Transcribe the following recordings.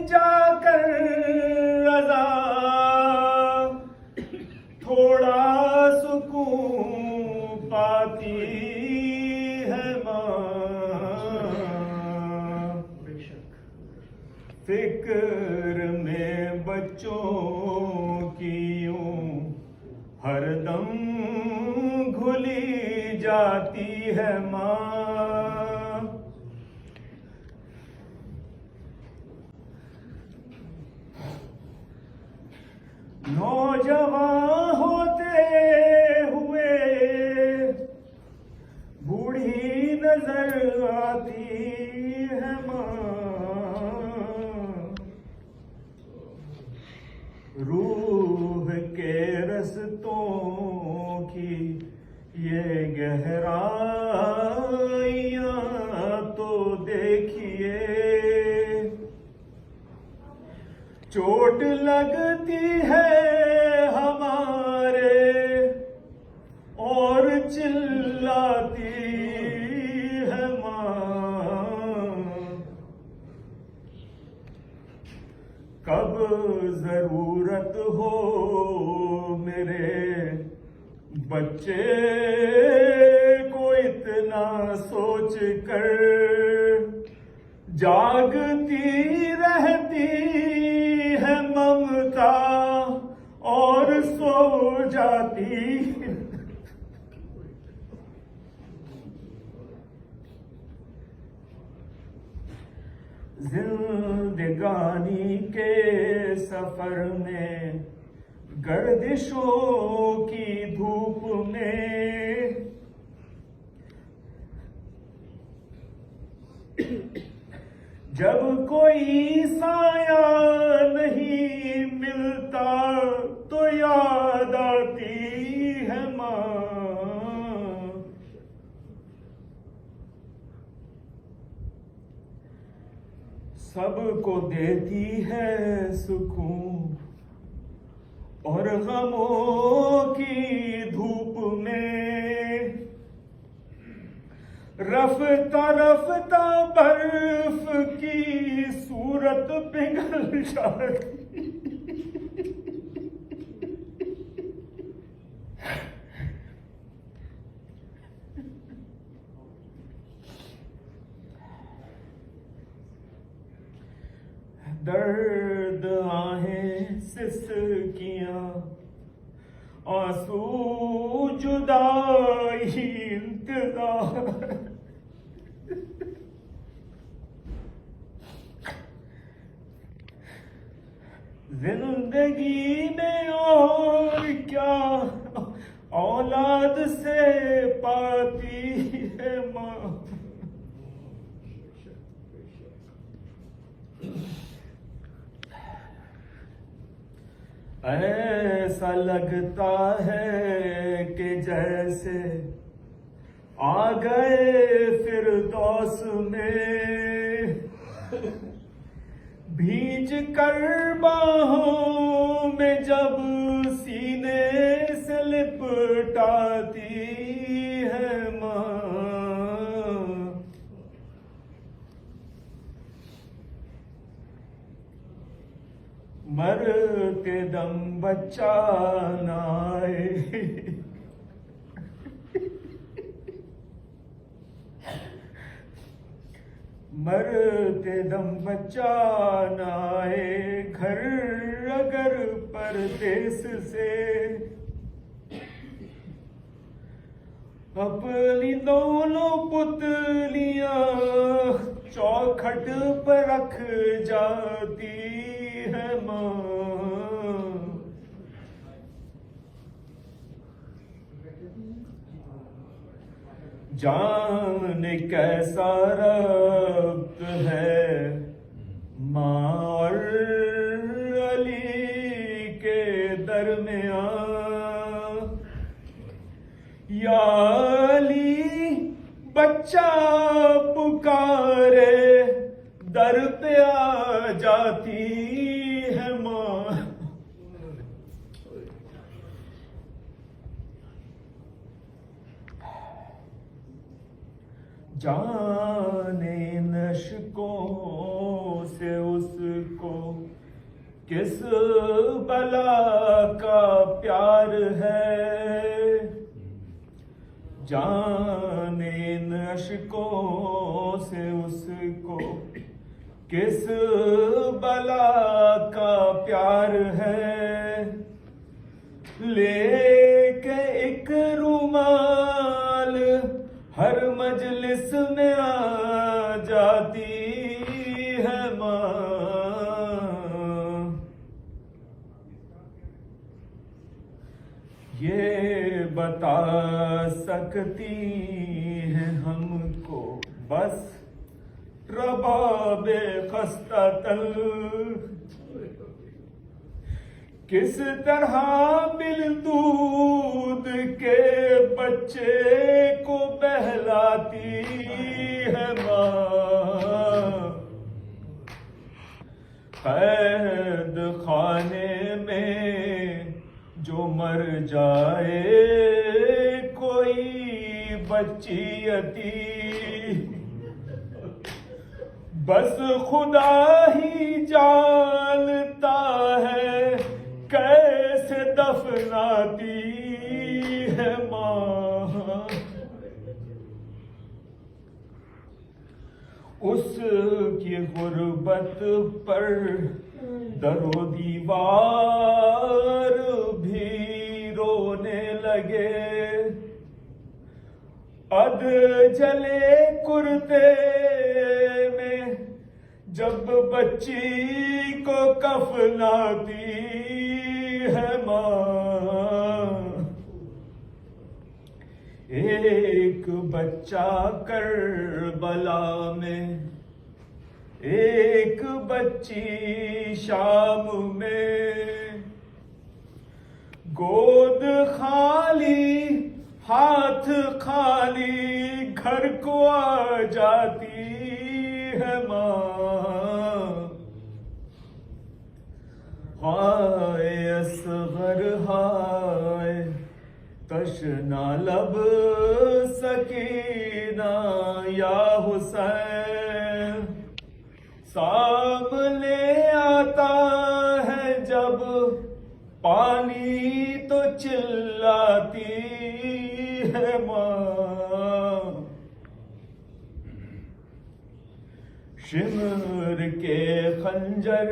जाकर रज़ा थोड़ा सुकून पाती है माँ। फिक्र में बच्चों की यूं हरदम घुली जाती है माँ। नौजवान होते हुए बूढ़ी नजर आती है माँ। रूह के रस्तों की ये गहराइयाँ तो देखिए, चोट लगती है हमारे और चिल्लाती है माँ। कब जरूरत हो मेरे बच्चे को इतना सोच कर जागती रहती है ममता और सो जाती। जिंदगानी के सफर में गर्दिशों की धूप में जब कोई साया नहीं मिलता तो याद आती है माँ। सबको देती है सुकून और गमों की धूप में रफ्ता रफ्ता बर्फ की सूरत पिघल जाती। दर्द आहें सिसकियां आंसू जुदाई इंतजार, जिंदगी में और क्या औलाद से पाती है माँ। ऐसा लगता है कि जैसे आ गए फिरदौस में, भीज कर बाहों में जब सीने से लिपटाती है माँ। मर के दम बच्चा न आए, मर के दम बच्चा न आए घर अगर परदेस से, अपनी दोनों पुतलियां चौखट पर रख जाती है माँ। जाने कैसा रब्त है माँ और अली के दरमियाँ। या अली बच्चा पुकारे दर पे आ जाती है माँ। जाने नशकों से उस को किस बला का प्यार है। जाने इन अशकों से उसको किस बला का प्यार है। लेके एक रुमाल हर मजलिस में आ जाती है माँ। ये बता सकती है हमको बस रबाबे खस्ता तल किस तरह बिल दूध के बच्चे को बहलाती है माँ। कैद खाने में जो मर जाए कोई बच्ची यती बस खुदा ही जानता है कैसे दफनाती है माँ। उसकी गुर्बत पर दरो दीवार भी रोने लगे। अध जले कुर्ते में जब बच्ची को कफनाती है माँ। एक बच्चा करबला में एक बच्ची शाम में। गोद खाली हाथ खाली घर को आ जाती है माँ। हाय असगर हाय तशना लब सकीना या हुसैन। सामने आता है जब पानी तो चिल्लाती है माँ। शिमर के खंजर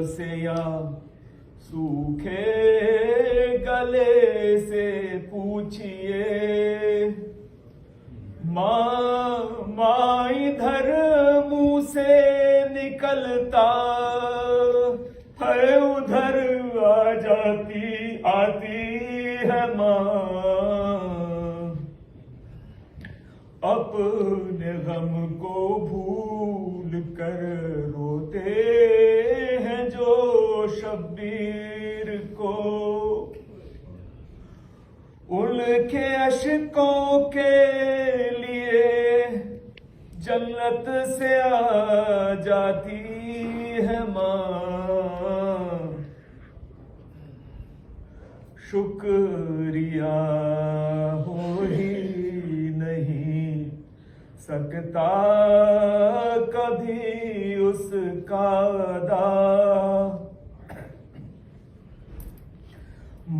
से या सूखे गले से पूछिए माँ। माँ इधर मुंह से निकलता है उधर आ जाती आती है माँ। अपने गम को भूल कर रोते हैं जो शब्बीर को। उनके अशकों के लिए जन्नत से आ जाती है माँ। शुक्रिया हो ही नहीं सकता कभी उसका अदा।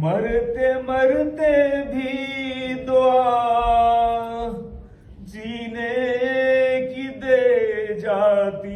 मरते मरते भी दुआ जीने की दे जाती